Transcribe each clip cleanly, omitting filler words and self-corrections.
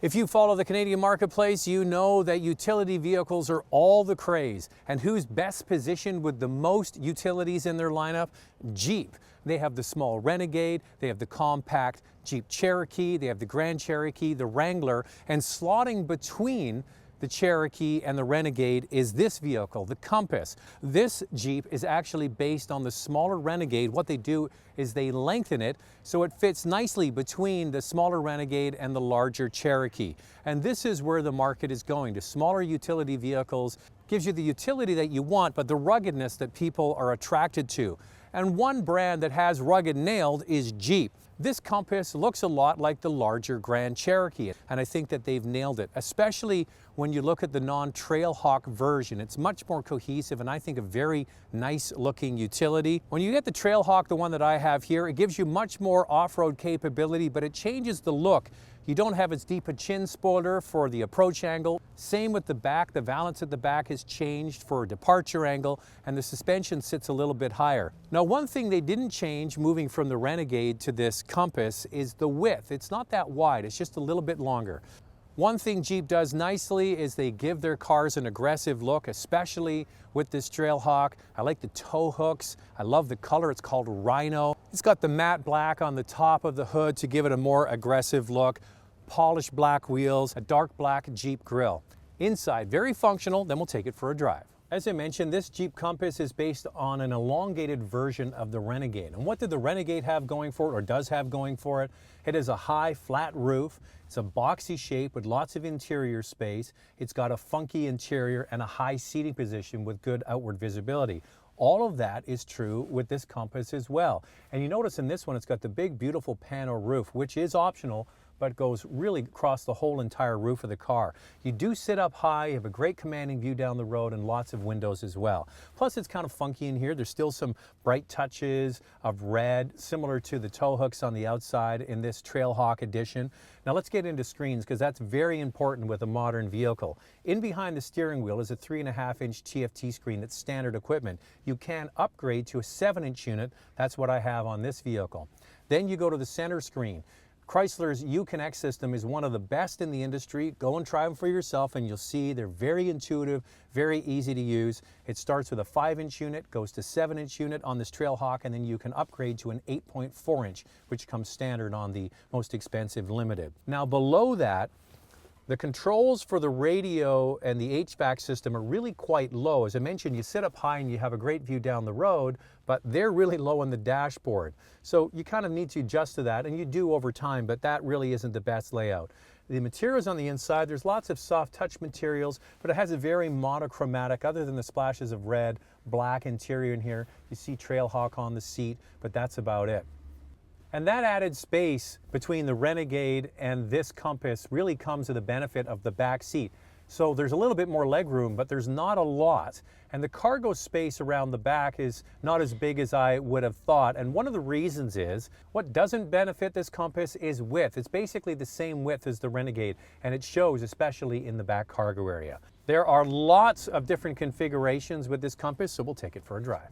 If you follow the Canadian marketplace, you know that utility vehicles are all the craze. And who's best positioned with the most utilities in their lineup? Jeep. They have the small Renegade, they have the compact Jeep Cherokee, they have the Grand Cherokee, the Wrangler, and slotting between the Cherokee and the Renegade is this vehicle, the Compass. This Jeep is actually based on the smaller Renegade. What they do is they lengthen it so it fits nicely between the smaller Renegade and the larger Cherokee. And this is where the market is going, to smaller utility vehicles. Gives you the utility that you want, but the ruggedness that people are attracted to. And one brand that has rugged nailed is Jeep. This Compass looks a lot like the larger Grand Cherokee, and I think that they've nailed it, especially when you look at the non-Trailhawk version. It's much more cohesive and I think a very nice looking utility. When you get the Trailhawk, the one that I have here, it gives you much more off-road capability, but it changes the look. You don't have as deep a chin spoiler for the approach angle. Same with the back. The valance at the back has changed for a departure angle, and the suspension sits a little bit higher. Now, one thing they didn't change moving from the Renegade to this Compass is the width. It's not that wide, it's just a little bit longer. One thing Jeep does nicely is they give their cars an aggressive look, especially with this Trailhawk. I like the tow hooks. I love the color. It's called Rhino. It's got the matte black on the top of the hood to give it a more aggressive look. Polished black wheels, a dark black Jeep grille. Inside, very functional, then we'll take it for a drive. As I mentioned, this Jeep Compass is based on an elongated version of the Renegade. And what did the Renegade have going for it, or does have going for it? It has a high, flat roof. It's a boxy shape with lots of interior space. It's got a funky interior and a high seating position with good outward visibility. All of that is true with this Compass as well. And you notice in this one, it's got the big, beautiful pano roof, which is optional, but goes really across the whole entire roof of the car. You do sit up high, you have a great commanding view down the road and lots of windows as well. Plus it's kind of funky in here. There's still some bright touches of red, similar to the tow hooks on the outside in this Trailhawk edition. Now let's get into screens, because that's very important with a modern vehicle. In behind the steering wheel is a 3.5-inch TFT screen that's standard equipment. You can upgrade to a 7-inch unit. That's what I have on this vehicle. Then you go to the center screen. Chrysler's Uconnect system is one of the best in the industry. Go and try them for yourself and you'll see they're very intuitive, very easy to use. It starts with a 5-inch unit, goes to 7-inch unit on this Trailhawk, and then you can upgrade to an 8.4-inch, which comes standard on the most expensive Limited. Now below that, the controls for the radio and the HVAC system are really quite low. As I mentioned, you sit up high and you have a great view down the road, but they're really low on the dashboard. So you kind of need to adjust to that, and you do over time, but that really isn't the best layout. The materials on the inside, there's lots of soft touch materials, but it has a very monochromatic, other than the splashes of red, black interior in here. You see Trailhawk on the seat, but that's about it. And that added space between the Renegade and this Compass really comes to the benefit of the back seat. So there's a little bit more legroom, but there's not a lot. And the cargo space around the back is not as big as I would have thought. And one of the reasons is, what doesn't benefit this Compass is width. It's basically the same width as the Renegade, and it shows especially in the back cargo area. There are lots of different configurations with this Compass, so we'll take it for a drive.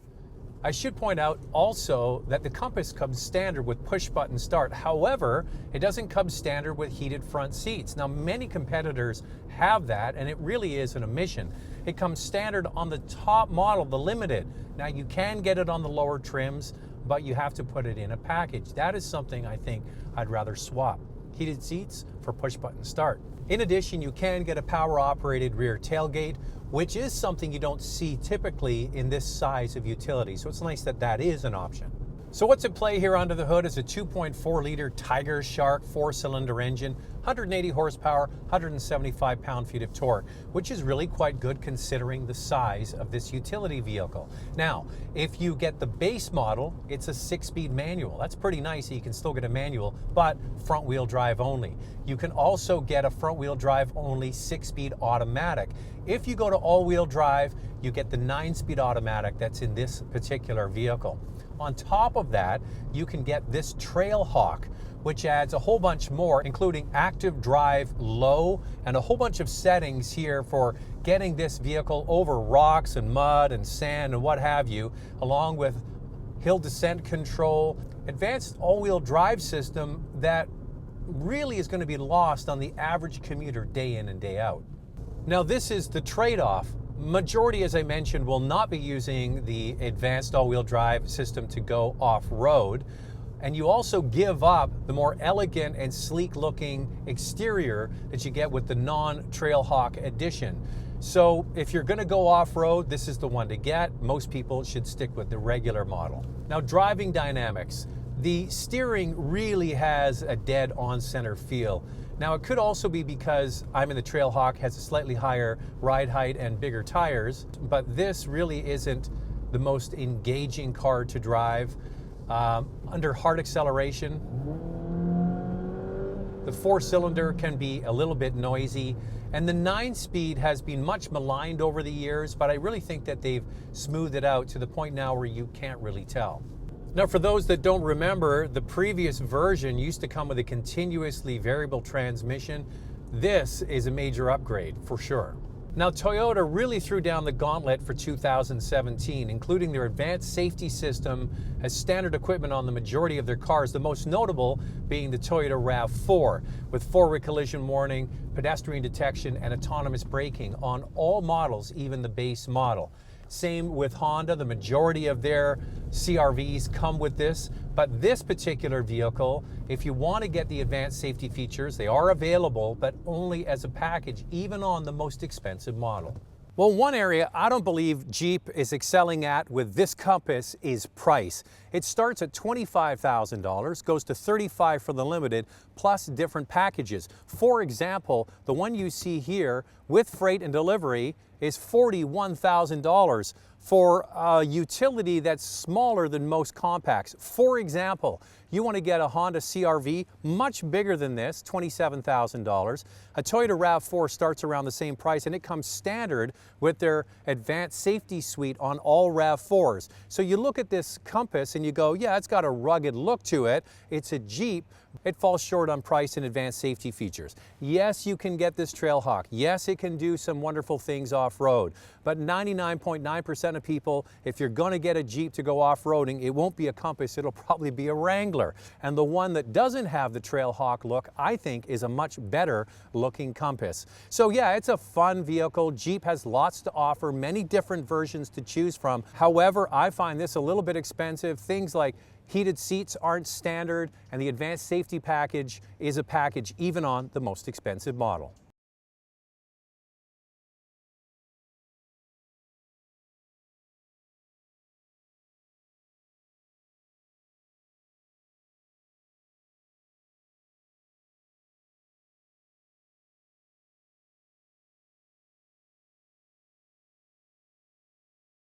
I should point out also that the Compass comes standard with push-button start. However, it doesn't come standard with heated front seats. Now, many competitors have that, and it really is an omission. It comes standard on the top model, the Limited. Now, you can get it on the lower trims, but you have to put it in a package. That is something I think I'd rather swap. Heated seats for push-button start. In addition, you can get a power-operated rear tailgate, which is something you don't see typically in this size of utility. So it's nice that that is an option. So what's at play here under the hood is a 2.4-liter Tigershark 4-cylinder engine, 180 horsepower, 175 pound-feet of torque, which is really quite good considering the size of this utility vehicle. Now, if you get the base model, it's a 6-speed manual. That's pretty nice. You can still get a manual, but front-wheel drive only. You can also get a front-wheel drive only 6-speed automatic. If you go to all-wheel drive, you get the 9-speed automatic that's in this particular vehicle. On top of that, you can get this Trailhawk, which adds a whole bunch more, including active drive low and a whole bunch of settings here for getting this vehicle over rocks and mud and sand and what have you, along with hill descent control, advanced all-wheel drive system that really is going to be lost on the average commuter day in and day out. Now this is the trade-off. Majority, as I mentioned, will not be using the advanced all-wheel drive system to go off-road. And you also give up the more elegant and sleek-looking exterior that you get with the non-Trailhawk edition. So if you're going to go off-road, this is the one to get. Most people should stick with the regular model. Now, driving dynamics. The steering really has a dead on-center feel. Now, it could also be because I'm in the Trailhawk, has a slightly higher ride height and bigger tires, but this really isn't the most engaging car to drive. Under hard acceleration, the 4-cylinder can be a little bit noisy, and the 9-speed has been much maligned over the years, but I really think that they've smoothed it out to the point now where you can't really tell. Now, for those that don't remember, the previous version used to come with a continuously variable transmission. This is a major upgrade for sure. Now, Toyota really threw down the gauntlet for 2017, including their advanced safety system as standard equipment on the majority of their cars, the most notable being the Toyota RAV4, with forward collision warning, pedestrian detection, and autonomous braking on all models, even the base model. Same with Honda, the majority of their CR-Vs come with this, but this particular vehicle, if you want to get the advanced safety features, they are available, but only as a package, even on the most expensive model. Well, one area I don't believe Jeep is excelling at with this Compass is price. It starts at $25,000, goes to $35,000 for the Limited, plus different packages. For example, the one you see here with freight and delivery is $41,000 for a utility that's smaller than most compacts. For example, you want to get a Honda CR-V, much bigger than this, $27,000. A Toyota RAV4 starts around the same price, and it comes standard with their advanced safety suite on all RAV4s. So you look at this Compass and you go, yeah, it's got a rugged look to it. It's a Jeep. It falls short on price and advanced safety features. Yes, you can get this Trailhawk. Yes, it can do some wonderful things off-road. But 99.9% of people, if you're going to get a Jeep to go off-roading, it won't be a Compass, it'll probably be a Wrangler. And the one that doesn't have the Trailhawk look, I think, is a much better looking Compass. So yeah, it's a fun vehicle. Jeep has lots to offer, many different versions to choose from. However, I find this a little bit expensive. Things like heated seats aren't standard, and the advanced safety package is a package even on the most expensive model.